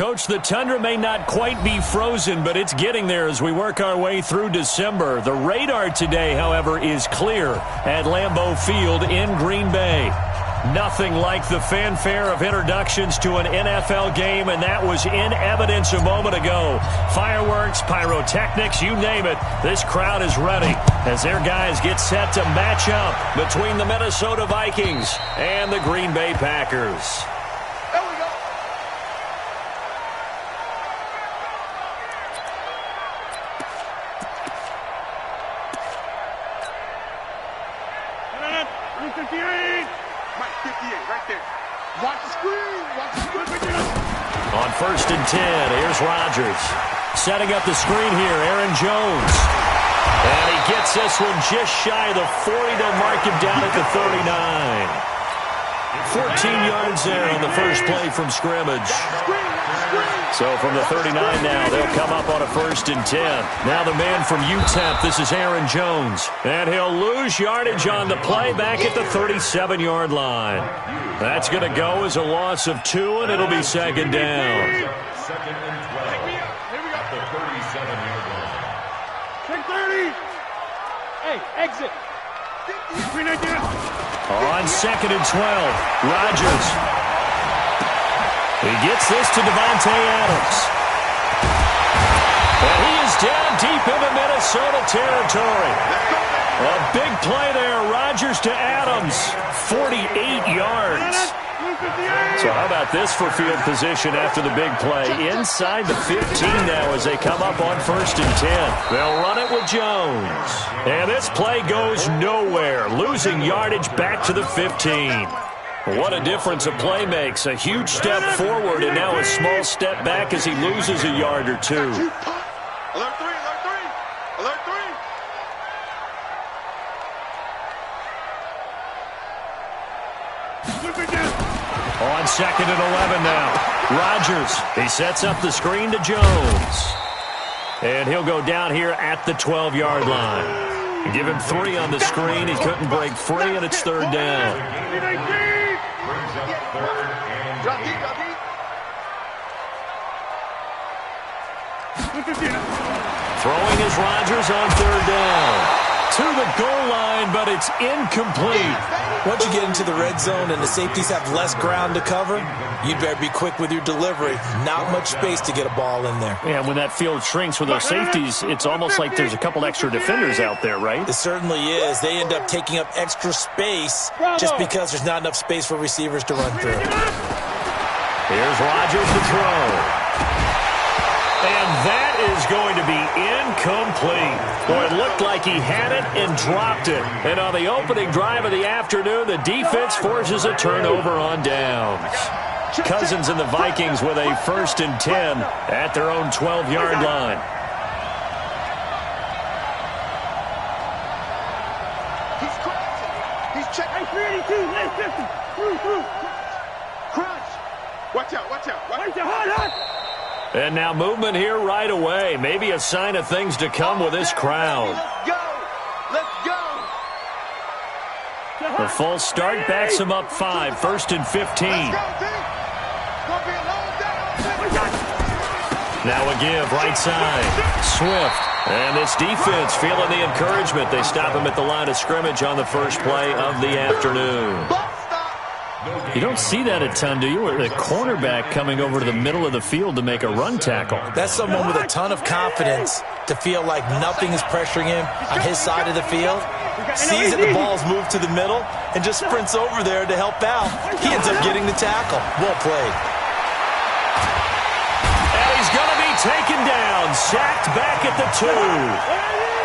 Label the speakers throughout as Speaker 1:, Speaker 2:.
Speaker 1: Coach, the tundra may not quite be frozen, but it's getting there as we work our way through December. The radar today, however, is clear at Lambeau Field in Green Bay. Nothing like the fanfare of introductions to an NFL game, and that was in evidence a moment ago. Fireworks, pyrotechnics, you name it. This crowd is ready as their guys get set to match up between the Minnesota Vikings and the Green Bay Packers. On 1st and 10, here's Rodgers. Setting up the screen here, Aaron Jones. And he gets this one just shy of the 40. They'll mark him down at the 39. 14 yards there on the first play from scrimmage. So from the 39 now, they'll come up on a 1st and 10. Now the man from UTEP, this is Aaron Jones. And he'll lose yardage on the play back at the 37-yard line. That's going to go as a loss of 2, and it'll be 2nd down.
Speaker 2: 2nd and 12. Here we go. At the 37-yard line.
Speaker 3: Check 30. Hey, exit.
Speaker 1: On 2nd and 12, Rodgers. He gets this to Devontae Adams. And he is down deep into Minnesota territory. A big play there, Rodgers to Adams, 48 yards. So how about this for field position after the big play? Inside the 15 now as they come up on 1st and 10. They'll run it with Jones. And this play goes nowhere, losing yardage back to the 15. What a difference a play makes. A huge step forward and now a small step back as he loses a yard or two.
Speaker 4: Alert 3, alert 3, alert 3.
Speaker 1: On 2nd and 11 now. Rodgers, he sets up the screen to Jones. And he'll go down here at the 12-yard line. Give him 3 on the screen. He couldn't break free, and it's 3rd down. Throwing is Rodgers on 3rd down. To the goal line, but it's incomplete.
Speaker 5: Once you get into the red zone and the safeties have less ground to cover, you'd better be quick with your delivery. Not much space to get a ball in there.
Speaker 1: Yeah, when that field shrinks with those safeties, it's almost like there's a couple extra defenders out there, right?
Speaker 5: It certainly is. They end up taking up extra space just because there's not enough space for receivers to run through.
Speaker 1: Here's Rodgers to throw. And that is going to be incomplete. Boy, it looked like he had it and dropped it. And on the opening drive of the afternoon, the defense forces a turnover on downs. Cousins and the Vikings with a 1st and 10 at their own 12-yard line.
Speaker 4: He's checking. 382, 950. Crunch. Watch out, watch out. Watch out.
Speaker 1: And now movement here right away. Maybe a sign of things to come with this crowd.
Speaker 4: Let's go. Let's go.
Speaker 1: The full start backs him up 5. 1st and 15. Now a give, right side. Swift. And this defense feeling the encouragement. They stop him at the line of scrimmage on the first play of the afternoon. You don't see that a ton, do you? The cornerback coming over to the middle of the field to make a run tackle.
Speaker 5: That's someone with a ton of confidence to feel like nothing is pressuring him on his side of the field. Sees that the ball's moved to the middle and just sprints over there to help out. He ends up getting the tackle. Well played.
Speaker 1: And he's going to be taken down. Sacked back at the 2.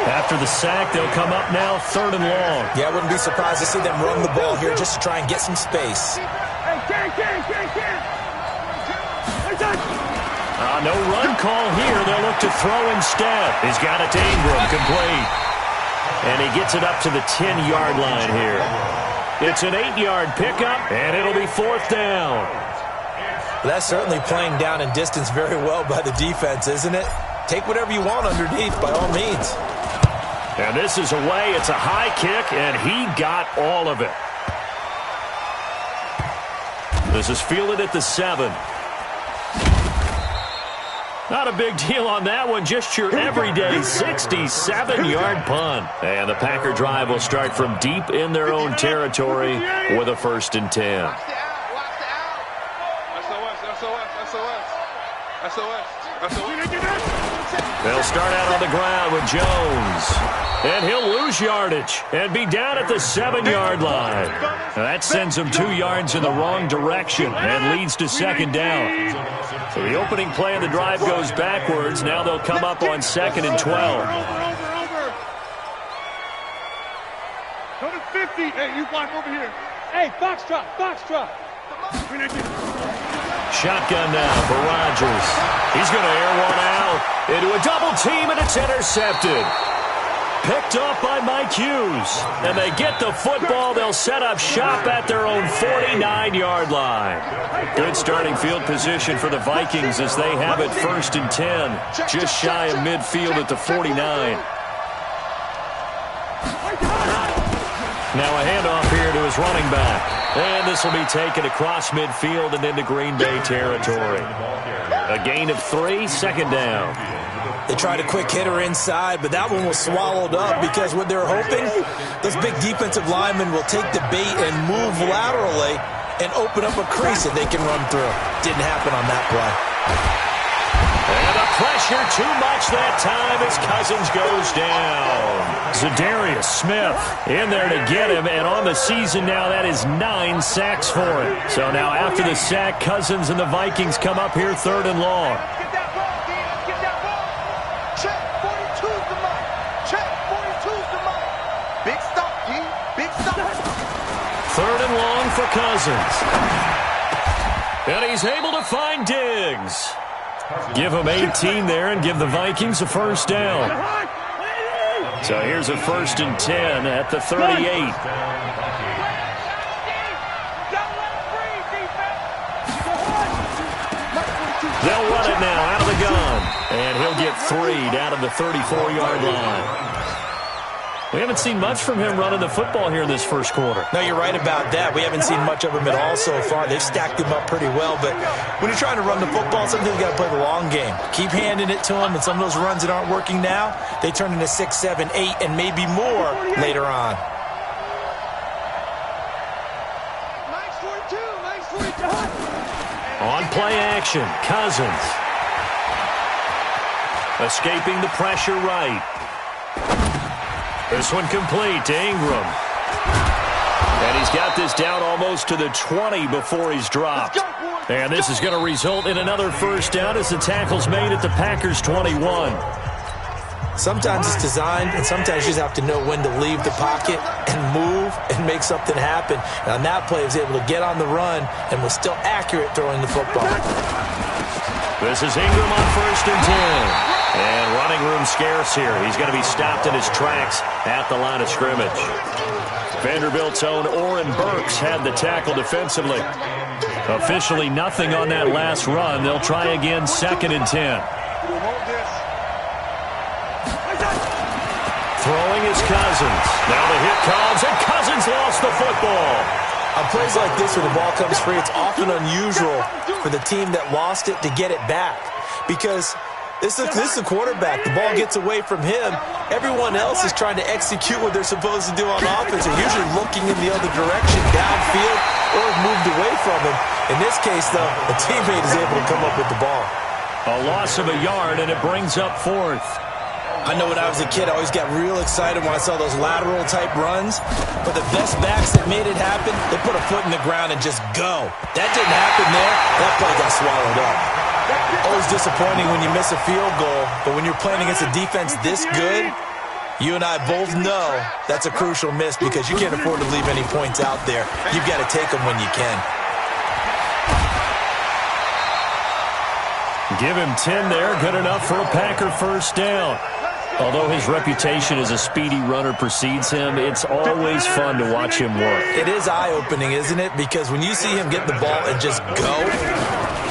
Speaker 1: After the sack, they'll come up now 3rd and long.
Speaker 5: Yeah, I wouldn't be surprised to see them run the ball here just to try and get some space.
Speaker 1: No run call here. They'll look to throw instead. He's got it to Ingram, complete. And he gets it up to the 10-yard line here. It's an 8-yard pickup, and it'll be 4th down.
Speaker 5: That's certainly playing down in distance very well by the defense, isn't it? Take whatever you want underneath, by all means.
Speaker 1: And this is away. It's a high kick, and he got all of it. This is fielded at the 7. Not a big deal on that one. Just your everyday 67-yard punt. And the Packer drive will start from deep in their own territory with a 1st and 10.
Speaker 4: Watch the out. SOS.
Speaker 1: They'll start out on the ground with Jones. And he'll lose yardage and be down at the 7-yard line. That sends him 2 yards in the wrong direction and leads to 2nd down. So the opening play of the drive goes backwards. Now they'll come up on 2nd and 12.
Speaker 3: Over. Go to 50. Hey, you block over here. Hey, box drop.
Speaker 1: Shotgun now for Rodgers. He's going to air one out into a double team, and it's intercepted. Picked up by Mike Hughes. And they get the football. They'll set up shop at their own 49-yard line. Good starting field position for the Vikings as they have it 1st and 10. Just shy of midfield at the 49. Now a handoff here to his running back. And this will be taken across midfield and into Green Bay territory. A gain of 3, 2nd down.
Speaker 5: They tried a quick hitter inside, but that one was swallowed up because what they're hoping, those big defensive linemen will take the bait and move laterally and open up a crease that they can run through. Didn't happen on that play.
Speaker 1: And the pressure too much that time as Cousins goes down. Zadarius Smith in there to get him, and on the season now, that is 9 sacks for him. So now after the sack, Cousins and the Vikings come up here 3rd and long.
Speaker 4: Get that ball, D. Get that ball. Check. 42's the mark. Check. 42's the mark. Big stop, D. Big stop.
Speaker 1: 3rd and long for Cousins. And he's able to find Diggs. Give him 18 there and give the Vikings a 1st down. So here's a 1st and 10 at the 38. They'll run it now out of the gun. And he'll get 3 down to the 34-yard line. We haven't seen much from him running the football here in this 1st quarter.
Speaker 5: No, you're right about that. We haven't seen much of him at all so far. They've stacked him up pretty well, but when you're trying to run the football, sometimes you got to play the long game. Keep handing it to him, and some of those runs that aren't working now, they turn into 6, 7, 8, and maybe more later on.
Speaker 1: On play action, Cousins. Escaping the pressure right. This one complete to Ingram. And he's got this down almost to the 20 before he's dropped. And this is going to result in another 1st down as the tackle's made at the Packers' 21.
Speaker 5: Sometimes it's designed, and sometimes you just have to know when to leave the pocket and move and make something happen. And on that play, he was able to get on the run and was still accurate throwing the football.
Speaker 1: This is Ingram on 1st and 10. And running room scarce here. He's going to be stopped in his tracks at the line of scrimmage. Vanderbilt's own Oren Burks had the tackle defensively. Officially nothing on that last run. They'll try again 2nd and 10. Throwing is Cousins. Now the hit comes, and Cousins lost the football.
Speaker 5: On plays like this where the ball comes free, it's often unusual for the team that lost it to get it back. Because this is a quarterback. The ball gets away from him. Everyone else is trying to execute what they're supposed to do on offense. They're usually looking in the other direction, downfield, or moved away from him. In this case, though, the teammate is able to come up with the ball.
Speaker 1: A loss of a yard, and it brings up 4th.
Speaker 5: I know when I was a kid, I always got real excited when I saw those lateral-type runs. But the best backs that made it happen, they put a foot in the ground and just go. That didn't happen there. That play got swallowed up. Always disappointing when you miss a field goal, but when you're playing against a defense this good, you and I both know that's a crucial miss because you can't afford to leave any points out there. You've got to take them when you can.
Speaker 1: Give him 10 there, good enough for a Packer 1st down. Although his reputation as a speedy runner precedes him, it's always fun to watch him work.
Speaker 5: It is eye-opening, isn't it? Because when you see him get the ball and just go,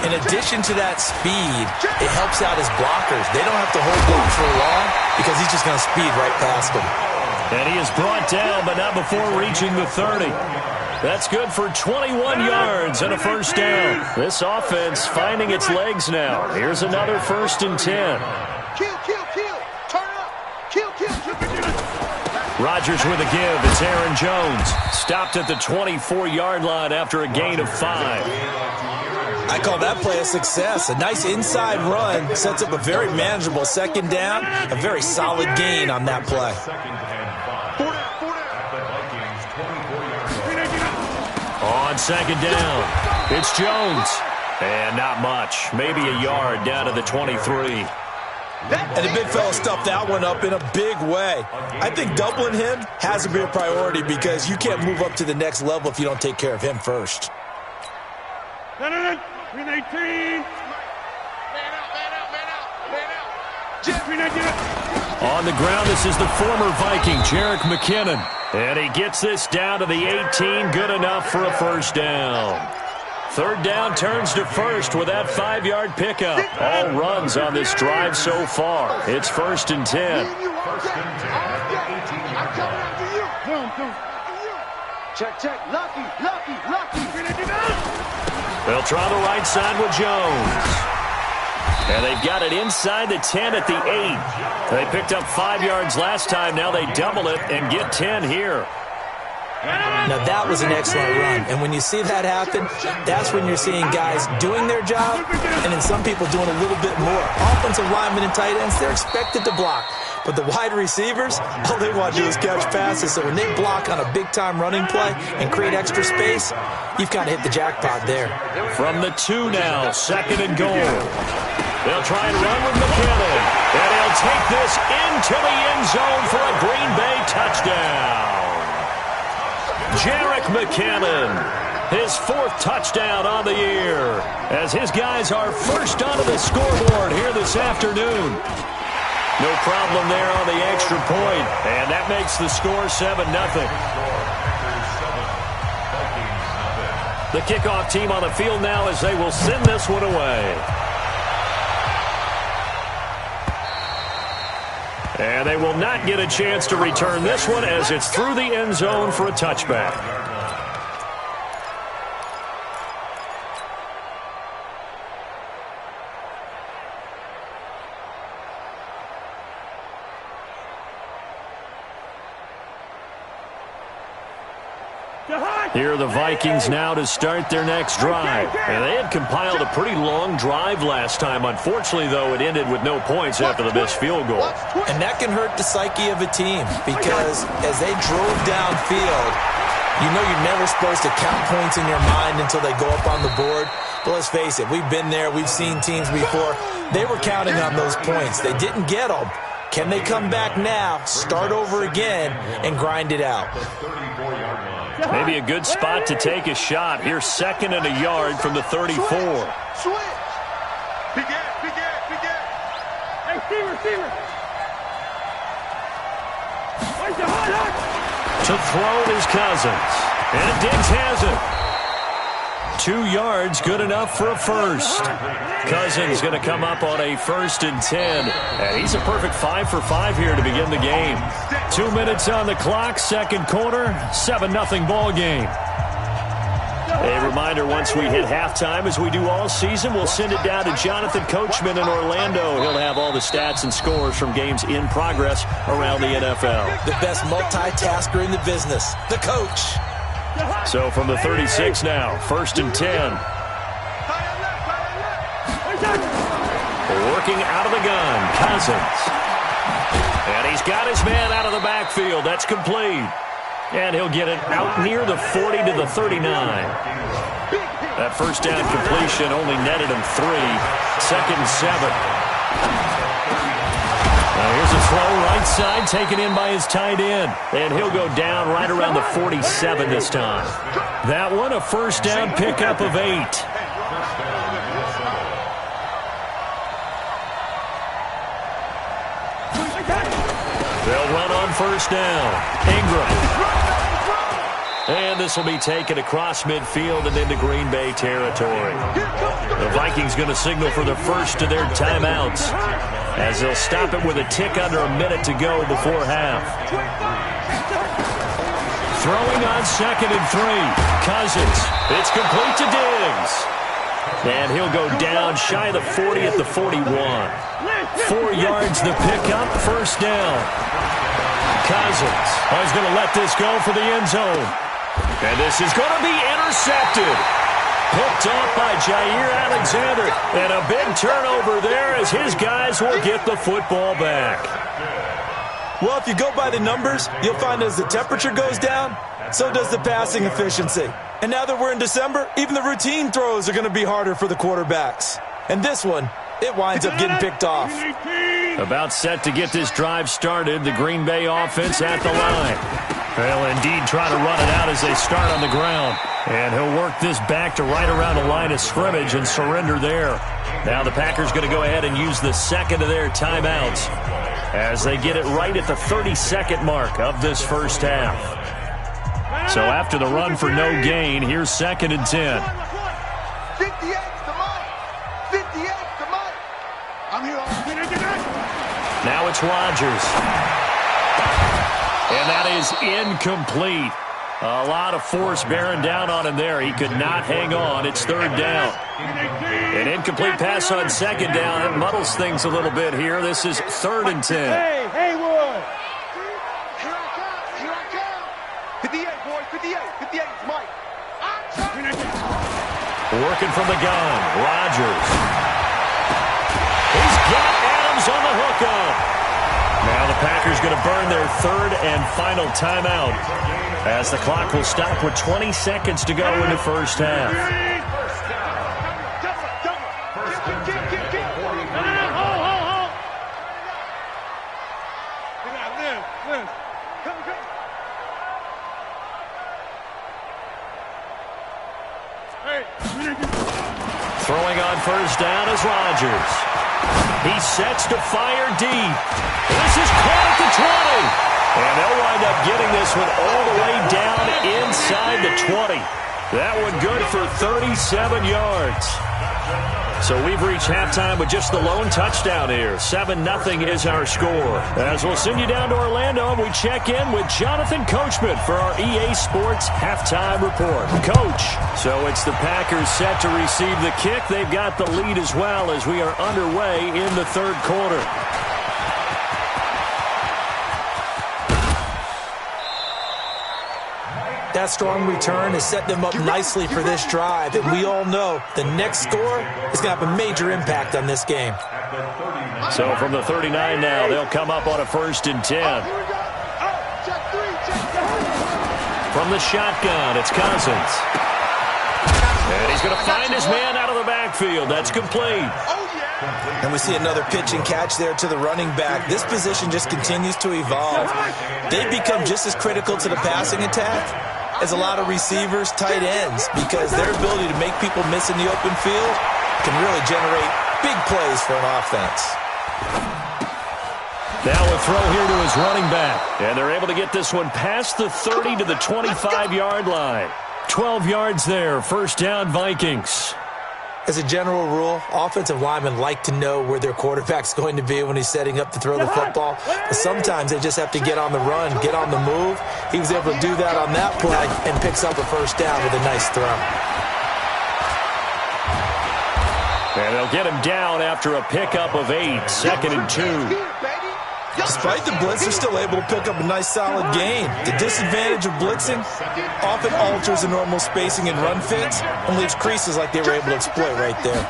Speaker 5: in addition to that speed, it helps out his blockers. They don't have to hold blocks for long because he's just going to speed right past them.
Speaker 1: And he is brought down, but not before reaching the 30. That's good for 21 yards and a first down. This offense finding its legs now. Here's another 1st and 10.
Speaker 4: Kill, kill, kill. Turn up. Kill, kill, kill.
Speaker 1: Rodgers with a give. It's Aaron Jones. Stopped at the 24-yard line after a gain of 5.
Speaker 5: I call that play a success. A nice inside run sets up a very manageable 2nd down. A very solid gain on that play.
Speaker 1: On 2nd down, it's Jones. And not much. Maybe a yard down to the 23.
Speaker 5: And the big fella stuffed that one up in a big way. I think doubling him has to be a priority because you can't move up to the next level if you don't take care of him first.
Speaker 3: 18.
Speaker 1: On the ground, this is the former Viking, Jerick McKinnon. And he gets this down to the 18, good enough for a first down. 3rd down turns to 1st with that 5-yard pickup. All runs on this drive so far. It's 1st and 10.
Speaker 4: Check, check. Lucky.
Speaker 1: They'll try the right side with Jones. And they've got it inside the 10 at the 8. They picked up 5 yards last time. Now they double it and get 10 here.
Speaker 5: Now that was an excellent run. And when you see that happen, that's when you're seeing guys doing their job and then some people doing a little bit more. Offensive linemen and tight ends, they're expected to block. But the wide receivers, all they want to do is catch passes. So when they block on a big-time running play and create extra space, you've got to hit the jackpot there.
Speaker 1: From the 2 now, 2nd and goal. They'll try and run with McKinnon. And he'll take this into the end zone for a Green Bay touchdown. Jerick McKinnon, his 4th touchdown on the year, as his guys are first onto the scoreboard here this afternoon. No problem there on the extra point, and that makes the score 7-0. The kickoff team on the field now as they will send this one away. And they will not get a chance to return this one as it's through the end zone for a touchback. Here are the Vikings now to start their next drive. And they had compiled a pretty long drive last time. Unfortunately, though, it ended with no points after the missed field goal.
Speaker 5: And that can hurt the psyche of a team because as they drove downfield, you know you're never supposed to count points in your mind until they go up on the board. But let's face it, we've been there. We've seen teams before. They were counting on those points. They didn't get them. Can they come back now, start over again, and grind it out?
Speaker 1: Maybe a good spot to take a shot. Here's 2nd and a yard from the 34.
Speaker 4: Switch. Begin.
Speaker 3: Hey, receiver.
Speaker 1: To throw is Cousins. And Diggs has it. 2 yards, good enough for a first. Cousins going to come up on a 1st and 10. And he's a perfect 5 for 5 here to begin the game. 2 minutes on the clock, 2nd quarter, 7-0 ball game. A reminder, once we hit halftime, as we do all season, we'll send it down to Jonathan Coachman in Orlando. He'll have all the stats and scores from games in progress around the NFL.
Speaker 5: The best multitasker in the business, the coach.
Speaker 1: So from the 36 now, 1st and 10. Working out of the gun, Cousins. And he's got his man out of the backfield. That's complete. And he'll get it out near the 40 to the 39. That first down completion only netted him 3. 2nd and 7. Now here's a throw right side taken in by his tight end. And he'll go down right around the 47 this time. That one a first down pickup of 8. They'll run on first down. Ingram. And this will be taken across midfield and into Green Bay territory. The Vikings going to signal for the first of their timeouts as they'll stop it with a tick under a minute to go before half. Throwing on 2nd and 3. Cousins. It's complete to Diggs. And he'll go down shy of the 40 at the 41. 4 yards the pickup, first down. Cousins is going to let this go for the end zone. And this is going to be intercepted. Picked off by Jair Alexander. And a big turnover there as his guys will get the football back.
Speaker 5: Well, if you go by the numbers, you'll find as the temperature goes down, so does the passing efficiency. And now that we're in December, even the routine throws are going to be harder for the quarterbacks. And this one, it winds up getting picked off.
Speaker 1: About set to get this drive started, the Green Bay offense at the line. They'll indeed try to run it out as they start on the ground. And he'll work this back to right around the line of scrimmage and surrender there. Now the Packers going to go ahead and use the second of their timeouts as they get it right at the 32nd mark of this first half. So after the run for no gain, here's 2nd and 10.
Speaker 4: 58 to Mike. 58 to Mike. I'm here.
Speaker 1: Now it's Rodgers. And that is incomplete. A lot of force bearing down on him there. He could not hang on. It's 3rd down. An incomplete pass on 2nd down. That muddles things a little bit here. This is 3rd and 10.
Speaker 3: Hey, Haywood.
Speaker 4: Here I come. 58, boys. 58. 58 to Mike.
Speaker 1: Working from the gun. Rodgers. He's got Adams on the hookup. Now the Packers going to burn their 3rd and final timeout as the clock will stop with 20 seconds to go in the first half. Throwing on first down is Rodgers. He sets to fire deep. This is caught at the 20. And they'll wind up getting this one all the way down inside the 20. That one good for 37 yards. So we've reached halftime with just the lone touchdown here. 7-0 is our score. As we'll send you down to Orlando, and we check in with Jonathan Coachman for our EA Sports Halftime Report. Coach, so it's the Packers set to receive the kick. They've got the lead as well as we are underway in the 3rd quarter.
Speaker 5: That strong return has set them up nicely for this drive, and we all know the next score is going to have a major impact on this game.
Speaker 1: So from the 39 now, they'll come up on a 1st and 10. From the shotgun, it's Cousins. And he's going to find his man out of the backfield. That's complete.
Speaker 5: And we see another pitch and catch there to the running back. This position just continues to evolve. They've become just as critical to the passing attack as a lot of receivers, tight ends, because their ability to make people miss in the open field can really generate big plays for an offense.
Speaker 1: Now a throw here to his running back. And they're able to get this one past the 30 to the 25-yard line. 12 yards there, first down Vikings.
Speaker 5: As a general rule, offensive linemen like to know where their quarterback's going to be when he's setting up to throw the football. But sometimes they just have to get on the run, get on the move. He was able to do that on that play and picks up a first down with a nice throw.
Speaker 1: And they'll get him down after a pickup of 8, 2nd and 2.
Speaker 5: Despite the blitz, they're still able to pick up a nice solid gain. The disadvantage of blitzing often alters the normal spacing and run fits and leaves creases like they were able to exploit right there.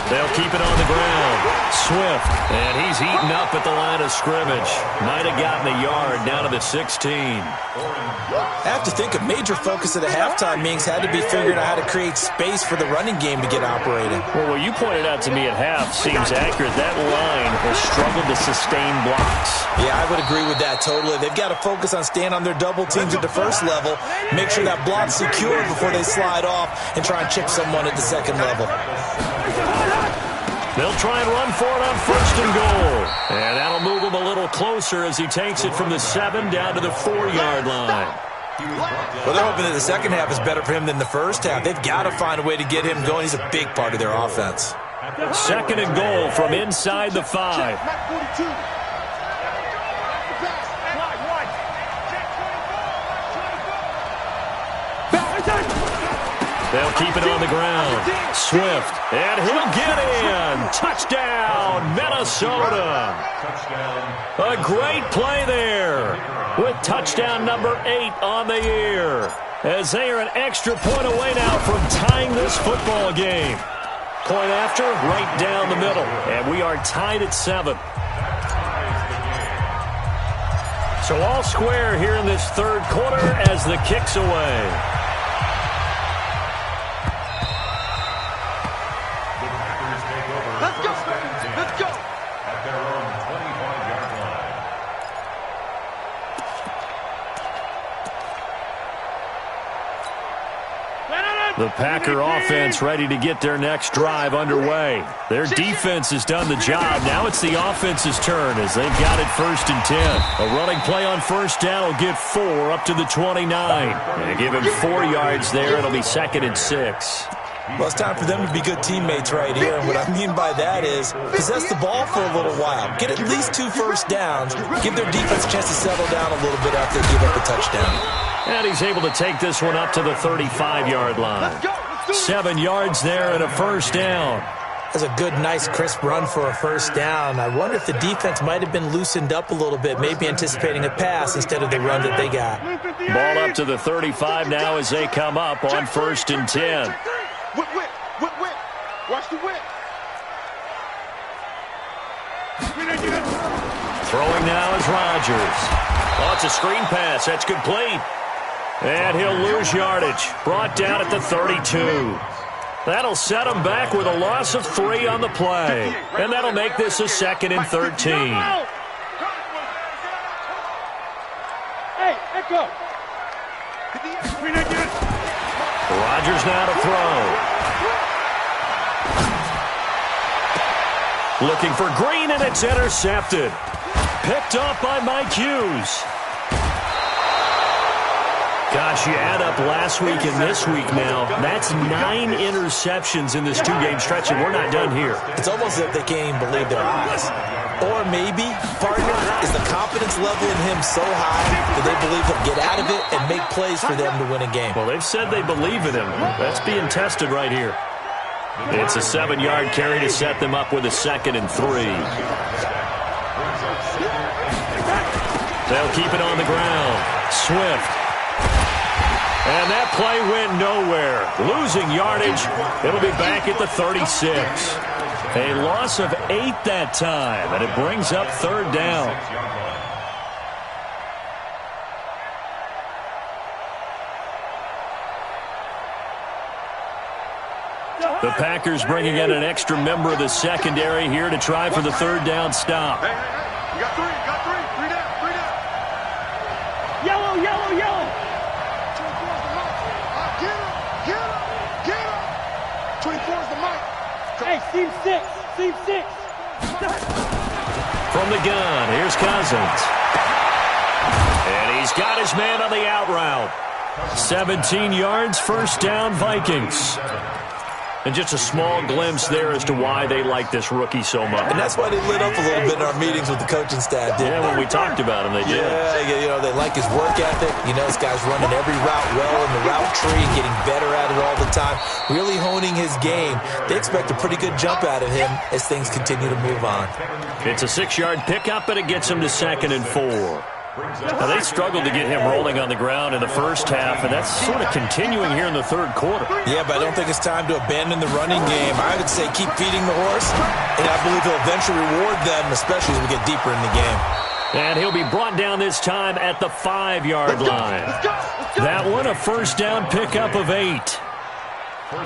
Speaker 1: They'll keep it on the ground. Swift, and he's eaten up at the line of scrimmage. Might have gotten a yard down to the 16.
Speaker 5: I have to think a major focus of the halftime meetings had to be figuring out how to create space for the running game to get operating.
Speaker 1: Well, what you pointed out to me at half seems accurate. That line has struggled to sustain blocks.
Speaker 5: Yeah, I would agree with that totally. They've got to focus on staying on their double teams at the first level, make sure that block's secure before they slide off and try and chip someone at the second level.
Speaker 1: They'll try and run for it on 1st and goal. And that'll move him a little closer as he takes it from the 7 down to the 4-yard line.
Speaker 5: Well, they're hoping that the second half is better for him than the first half. They've got to find a way to get him going. He's a big part of their offense.
Speaker 1: 2nd and goal from inside the 5. They'll keep it on the ground. Swift, and he'll get in. Touchdown, Minnesota. A great play there with touchdown number 8 on the year, as they are an extra point away now from tying this football game. Point after, right down the middle, and we are tied at 7. So all square here in this third quarter as the kick's away.
Speaker 4: Let's go.
Speaker 2: At their own 25-yard line.
Speaker 1: The Packer offense ready to get their next drive underway. Their defense has done the job. Now it's the offense's turn as they've got it 1st and 10. A running play on first down will get 4 up to the 29. And give him 4 yards there. It'll be 2nd and 6.
Speaker 5: Well, it's time for them to be good teammates right here. And what I mean by that is possess the ball for a little while. Get at least 2 first downs. Give their defense a chance to settle down a little bit after they give up the touchdown.
Speaker 1: And he's able to take this one up to the 35-yard line. 7 yards there and a first down.
Speaker 5: That's a good, nice, crisp run for a first down. I wonder if the defense might have been loosened up a little bit, maybe anticipating a pass instead of the run that they got.
Speaker 1: Ball up to the 35 now as they come up on 1st and 10.
Speaker 4: Whip. Watch the whip.
Speaker 1: Throwing now is Rodgers. Oh, it's a screen pass. That's complete. And he'll lose yardage. Brought down at the 32. That'll set him back with a loss of 3 on the play. And that'll make this a 2nd and 13.
Speaker 3: Hey, Echo.
Speaker 1: Rodgers now to throw. Looking for Green, and it's intercepted. Picked off by Mike Hughes. Gosh, you add up last week and this week now. That's 9 interceptions in this 2-game stretch, and we're not done here.
Speaker 5: It's almost as if they can't even believe their eyes. Or maybe, partner, is the confidence level in him so high that they believe he'll get out of it and make plays for them to win a game.
Speaker 1: Well, they've said they believe in him. That's being tested right here. It's a 7-yard carry to set them up with a 2nd and 3. They'll keep it on the ground. Swift. And that play went nowhere. Losing yardage. It'll be back at the 36. A loss of 8 that time, and it brings up 3rd down. The Packers bringing in an extra member of the secondary here to try for the 3rd down stop.
Speaker 4: Hey. You got 3. Three down.
Speaker 3: Yellow.
Speaker 4: Get him. 24 is the mic.
Speaker 3: Hey, seam 6.
Speaker 1: From the gun, here's Cousins. And he's got his man on the out route. 17 yards, first down, Vikings. And just a small glimpse there as to why they like this rookie so much.
Speaker 5: And that's why they lit up a little bit in our meetings with the coaching staff, didn't
Speaker 1: they? When we talked about him, they did.
Speaker 5: Yeah, they like his work ethic. This guy's running every route well in the route tree and getting better at it all the time, really honing his game. They expect a pretty good jump out of him as things continue to move on.
Speaker 1: It's a 6-yard pickup, and it gets him to 2nd and 4. Now, they struggled to get him rolling on the ground in the first half, and that's sort of continuing here in the third quarter.
Speaker 5: Yeah, but I don't think it's time to abandon the running game. I would say keep feeding the horse, and I believe he'll eventually reward them, especially as we get deeper in the game.
Speaker 1: And he'll be brought down this time at the 5-yard line. That one, a first down pickup of 8.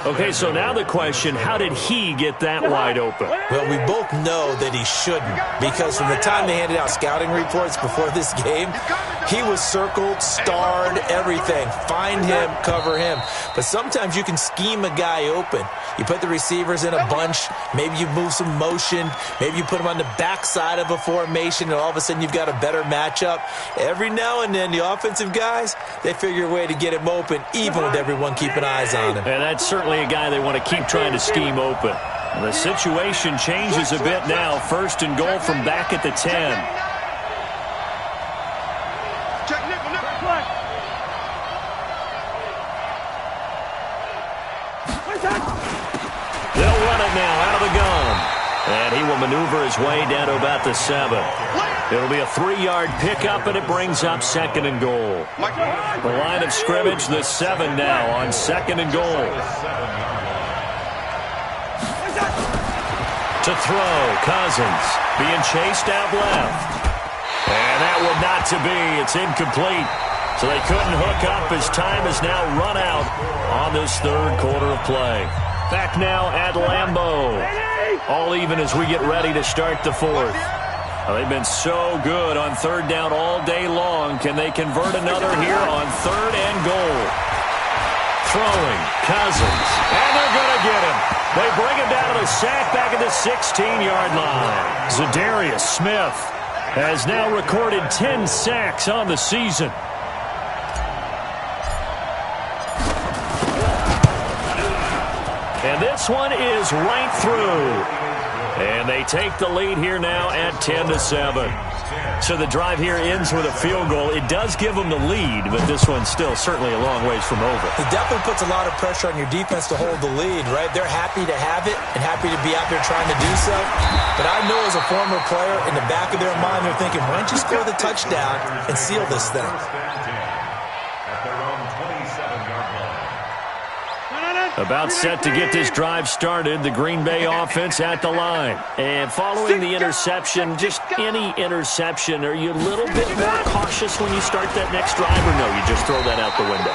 Speaker 1: Okay, so now the question, how did he get that wide open?
Speaker 5: Well, we both know that he shouldn't, because from the time they handed out scouting reports before this game, he was circled, starred, everything. Find him, cover him. But sometimes you can scheme a guy open. You put the receivers in a bunch, maybe you move some motion, maybe you put them on the backside of a formation, and all of a sudden you've got a better matchup. Every now and then, the offensive guys, they figure a way to get him open, even with everyone keeping eyes on him.
Speaker 1: And that's certainly a guy they want to keep trying to scheme open. The situation changes a bit now. 1st and goal from back at the 10. right now out of the gun. And he will maneuver his way down to about the 7. It'll be a 3-yard pickup, and it brings up 2nd and goal. The line of scrimmage, the 7 now on 2nd and goal. To throw, Cousins being chased out left. And that would not to be. It's incomplete. So they couldn't hook up as time is now run out on this 3rd quarter of play. Back now at Lambeau. All even as we get ready to start the 4th. They've been so good on 3rd down all day long. Can they convert another here on 3rd and goal? Throwing, Cousins, and they're going to get him. They bring him down to the sack back at the 16-yard line. Zadarius Smith has now recorded 10 sacks on the season. And this one is right through. And they take the lead here now at 10-7. So the drive here ends with a field goal. It does give them the lead, but this one's still certainly a long ways from over.
Speaker 5: It definitely puts a lot of pressure on your defense to hold the lead, right? They're happy to have it and happy to be out there trying to do so. But I know as a former player, in the back of their mind, they're thinking, why don't you score the touchdown and seal this thing?
Speaker 1: About set to get this drive started, the Green Bay offense at the line. And following the interception, just any interception, are you a little bit more cautious when you start that next drive, or no, you just throw that out the window?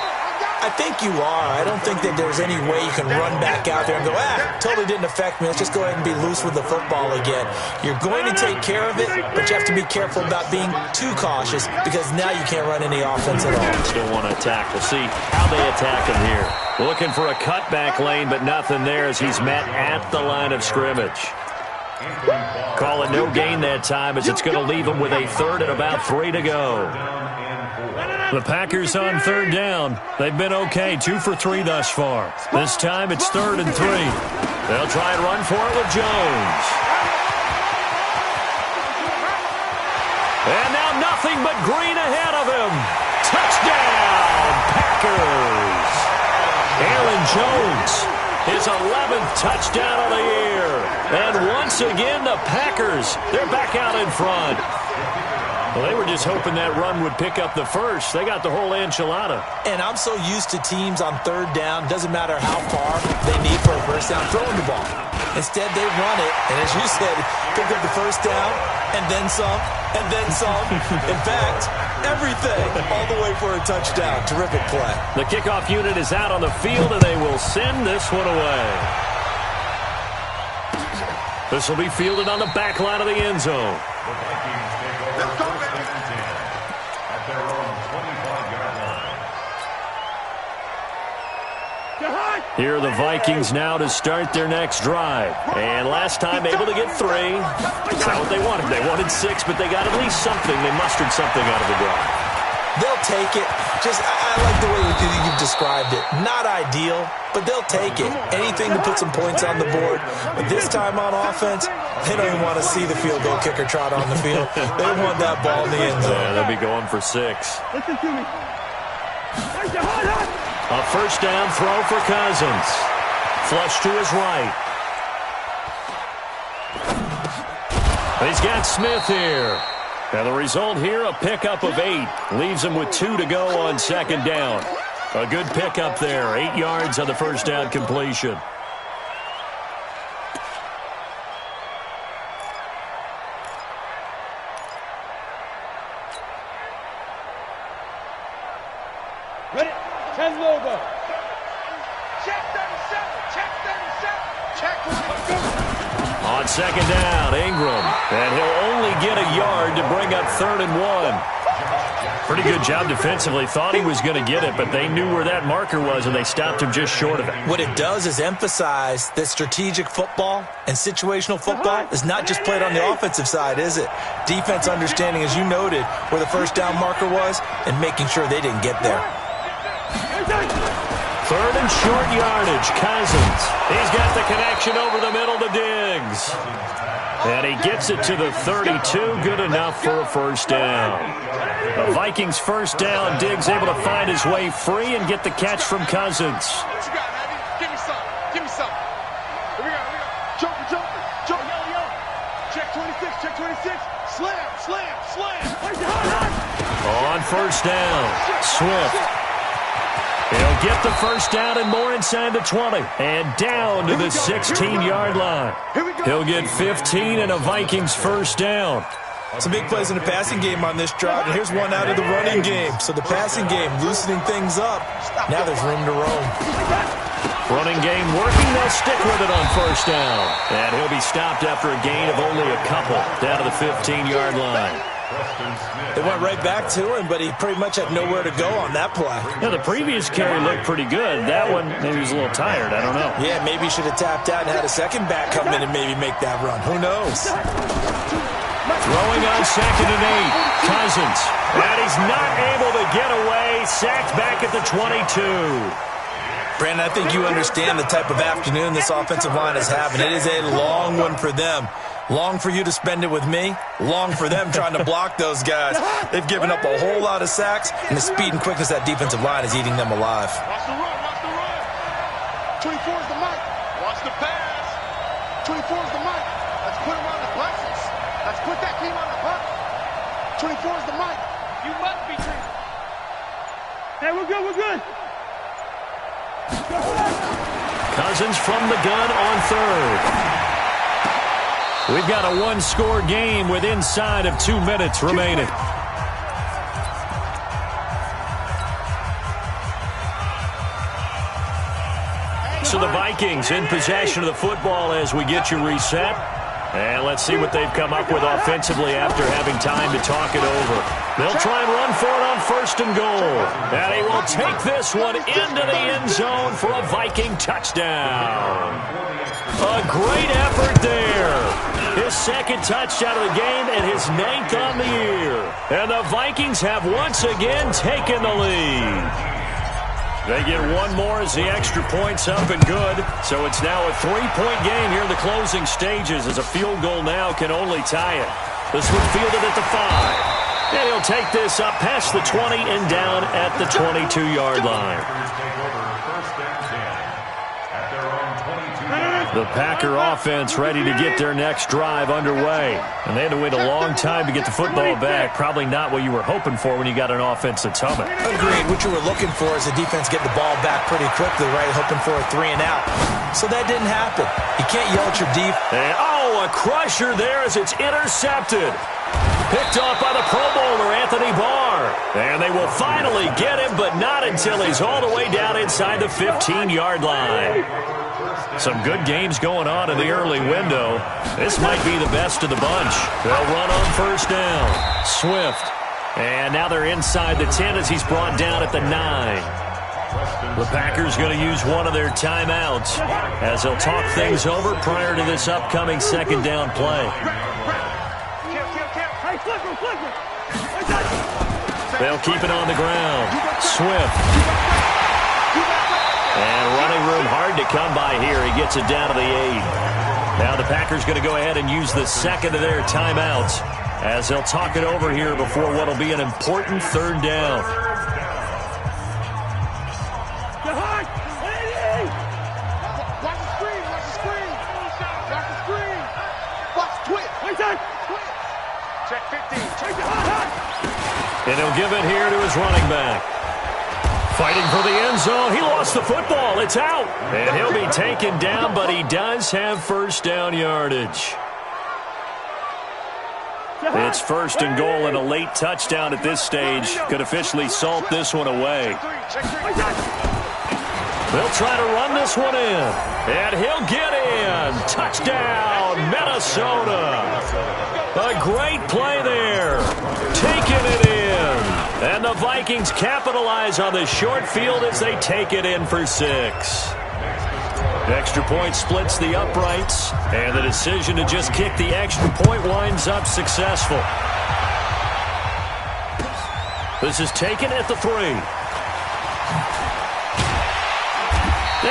Speaker 5: I think you are. I don't think that there's any way you can run back out there and go, totally didn't affect me. Let's just go ahead and be loose with the football again. You're going to take care of it, but you have to be careful about being too cautious because now you can't run any offense at all.
Speaker 1: Still want to attack. We'll see how they attack him here. Looking for a cutback lane, but nothing there as he's met at the line of scrimmage. Call it no gain that time as it's going to leave him with a 3rd and about 3 to go. The Packers on 3rd down. They've been okay, 2 for 3 thus far. This time it's 3rd and 3. They'll try and run for it with Jones. And now nothing but green ahead of him. Touchdown, Packers. Aaron Jones, his 11th touchdown of the year. And once again, the Packers, they're back out in front. Well, they were just hoping that run would pick up the first. They got the whole enchilada.
Speaker 5: And I'm so used to teams on 3rd down, doesn't matter how far they need for a first down, throwing the ball. Instead, they run it, and as you said, pick up the first down, and then some, and then some. In fact, everything, all the way for a touchdown. Terrific play.
Speaker 1: The kickoff unit is out on the field, and they will send this one away. This will be fielded on the back line of the end zone. Here are the Vikings now to start their next drive. And last time able to get 3. That's not what they wanted. They wanted 6, but they got at least something. They mustered something out of the drive.
Speaker 5: They'll take it. I like the way you've described it. Not ideal, but they'll take it. Anything to put some points on the board. But this time on offense, they don't even want to see the field goal kicker trot on the field. They want that ball in the end zone.
Speaker 1: Yeah, they'll be going for 6.
Speaker 3: Listen to me.
Speaker 1: A first down throw for Cousins. Flush to his right. He's got Smith here. And the result here, a pickup of 8. Leaves him with 2 to go on 2nd down. A good pickup there. 8 yards on the first down completion.
Speaker 3: Ready? 10 logo.
Speaker 4: Check 37. Check 37. Check 42.
Speaker 1: On 2nd down, Ingram. And he'll only get a yard to bring up 3rd and 1. Pretty good job defensively. Thought he was going to get it, but they knew where that marker was, and they stopped him just short of it.
Speaker 5: What it does is emphasize that strategic football and situational football is not just played on the offensive side, is it? Defense understanding, as you noted, where the first down marker was and making sure they didn't get there.
Speaker 1: 3rd and short yardage, Cousins. He's got the connection over the middle to Diggs. And he gets it to the 32, good enough for a first down. The Vikings first down, Diggs able to find his way free and get the catch from Cousins.
Speaker 4: What you got, Abby? Give me some. Give me some. Here we go.
Speaker 1: On first down, Swift. He'll get the first down and more inside the 20. And down to the 16-yard line. He'll get 15 and a Vikings first down.
Speaker 5: Some big plays in the passing game on this drive, and here's one out of the running game. So the passing game loosening things up. Now there's room to roam.
Speaker 1: Running game working. They'll stick with it on first down. And he'll be stopped after a gain of only a couple down to the 15-yard line.
Speaker 5: They went right back to him, but he pretty much had nowhere to go on that play.
Speaker 1: Yeah, the previous carry looked pretty good. That one, maybe he was a little tired. I don't know.
Speaker 5: Yeah, maybe he should have tapped out and had a second back come in and maybe make that run. Who knows?
Speaker 1: Throwing on 2nd and 8. Cousins. And he's not able to get away. Sacked back at the 22.
Speaker 5: Brandon, I think you understand the type of afternoon this offensive line is having. It is a long one for them. Long for you to spend it with me. Long for them trying to block those guys. They've given up a whole lot of sacks, and the speed and quickness of that defensive line is eating them alive.
Speaker 3: Watch the run, watch the run. 24 is the mic. Watch the pass. 24 is the mic. Let's put him on the buses. Let's put that team on the bus. 24 is the mic. You must be treated. Hey, we're good, we're good.
Speaker 1: Cousins from the gun on third. We've got a one-score game with inside of 2 minutes remaining. So the Vikings in possession of the football as we get you reset. And let's see what they've come up with offensively after having time to talk it over. They'll try and run for it on 1st and goal. And he will take this one into the end zone for a Viking touchdown. A great effort there. His second touchdown of the game and his 9th on the year. And the Vikings have once again taken the lead. They get one more as the extra point's up and good. So it's now a 3-point game here in the closing stages as a field goal now can only tie it. This one fielded at the 5. And he'll take this up past the 20 and down at the 22-yard line. The Packer offense ready to get their next drive underway. And they had to wait a long time to get the football back. Probably not what you were hoping for when you got an offense that's humming.
Speaker 5: Agreed. What you were looking for is the defense get the ball back pretty quickly, right? Hoping for a 3 and out. So that didn't happen. You can't yell at your deep.
Speaker 1: And, a crusher there as it's intercepted. Picked off by the Pro Bowler, Anthony Barr. And they will finally get him, but not until he's all the way down inside the 15-yard line. Some good games going on in the early window. This might be the best of the bunch. They'll run on first down. Swift. And now they're inside the 10 as he's brought down at the 9. The Packers going to use one of their timeouts as they'll talk things over prior to this upcoming 2nd down play. They'll keep it on the ground. Swift. And running room hard to come by here. He gets it down to the 8. Now the Packers going to go ahead and use the 2nd of their timeouts as they'll talk it over here before what will be an important 3rd down.
Speaker 3: Watch the screen, watch the screen. Watch the screen. Watch twitch. Check 15.
Speaker 1: And he'll give it here to his running back. Fighting for the end zone. He lost the football. It's out. And he'll be taken down, but he does have first down yardage. It's 1st and goal, and a late touchdown at this stage could officially salt this one away. They'll try to run this one in. And he'll get in. Touchdown, Minnesota. A great play there. Taking it in. And the Vikings capitalize on the short field as they take it in for 6. Extra point splits the uprights, and the decision to just kick the extra point winds up successful. This is taken at the 3.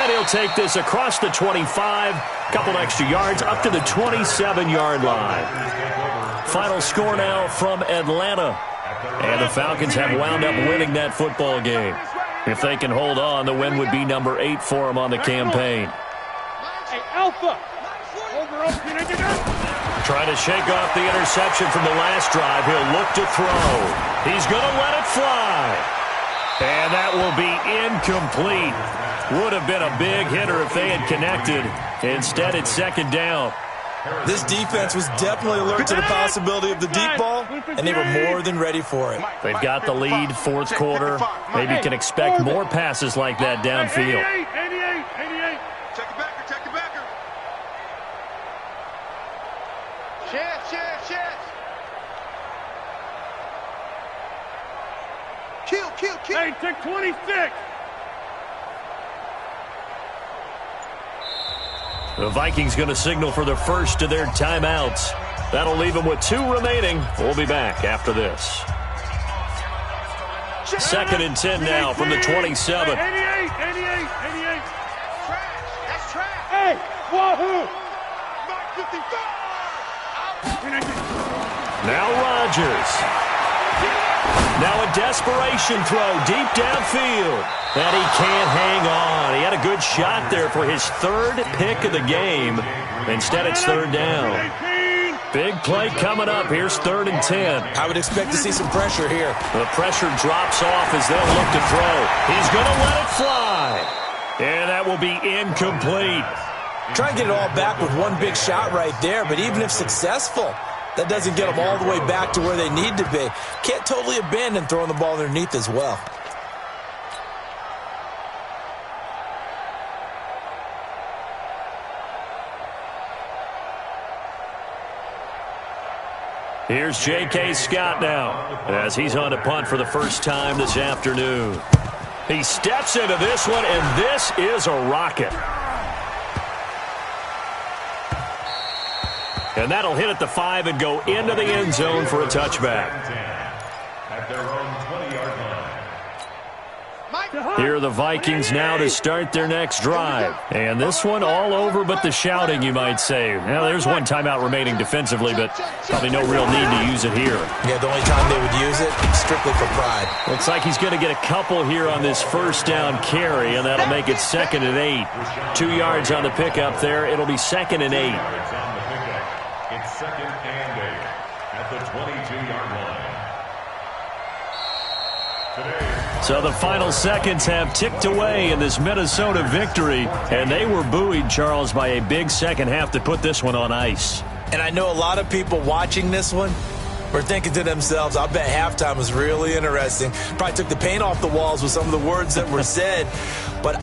Speaker 1: And he'll take this across the 25, couple extra yards up to the 27-yard line. Final score now from Atlanta. And the Falcons have wound up winning that football game. If they can hold on, the win would be number 8 for them on the campaign.
Speaker 3: Hey, Alpha. Over.
Speaker 1: Trying to shake off the interception from the last drive. He'll look to throw. He's going to let it fly. And that will be incomplete. Would have been a big hitter if they had connected. Instead, it's second down.
Speaker 5: This defense was definitely alert to the possibility of the deep ball, and they were more than ready for it.
Speaker 1: They've got the lead, fourth quarter. Maybe can expect more passes like that downfield.
Speaker 3: 88. Check the backer, check the backer. Chance. Kill.
Speaker 2: Hey, take 26.
Speaker 1: The Vikings going to signal for the first of their timeouts. That'll leave them with 2 remaining. We'll be back after this. Second and 10 now from the 27.
Speaker 2: 88.
Speaker 3: That's trash.
Speaker 2: Hey, wahoo!
Speaker 3: Mark 55.
Speaker 1: Now Rodgers. Now a desperation throw deep downfield. And he can't hang on. He had a good shot there for his 3rd pick of the game. Instead, it's 3rd down. Big play coming up. Here's 3rd and 10.
Speaker 5: I would expect to see some pressure here.
Speaker 1: The pressure drops off as they'll look to throw. He's going to let it fly. And that will be incomplete.
Speaker 5: Try and get it all back with one big shot right there, but even if successful, that doesn't get them all the way back to where they need to be. Can't totally abandon throwing the ball underneath as well.
Speaker 1: Here's J.K. Scott now as he's on to punt for the first time this afternoon. He steps into this one, and this is a rocket. And that'll hit at the 5 and go into the end zone for a touchback.
Speaker 2: At their own 20-yard line.
Speaker 1: Here are the Vikings now to start their next drive. And this one all over but the shouting, you might say. Now, there's one timeout remaining defensively, but probably no real need to use it here.
Speaker 5: Yeah, the only time they would use it, strictly for pride.
Speaker 1: Looks like he's going to get a couple here on this first down carry, and that'll make it 2nd and 8. 2 yards on the pickup there. It'll be 2nd and 8.
Speaker 2: It's 2nd and 8 at the 22-yard line.
Speaker 1: So the final seconds have ticked away in this Minnesota victory, and they were buoyed, Charles, by a big second half to put this one on ice.
Speaker 5: And I know a lot of people watching this one were thinking to themselves, I bet halftime was really interesting. Probably took the paint off the walls with some of the words that were said. But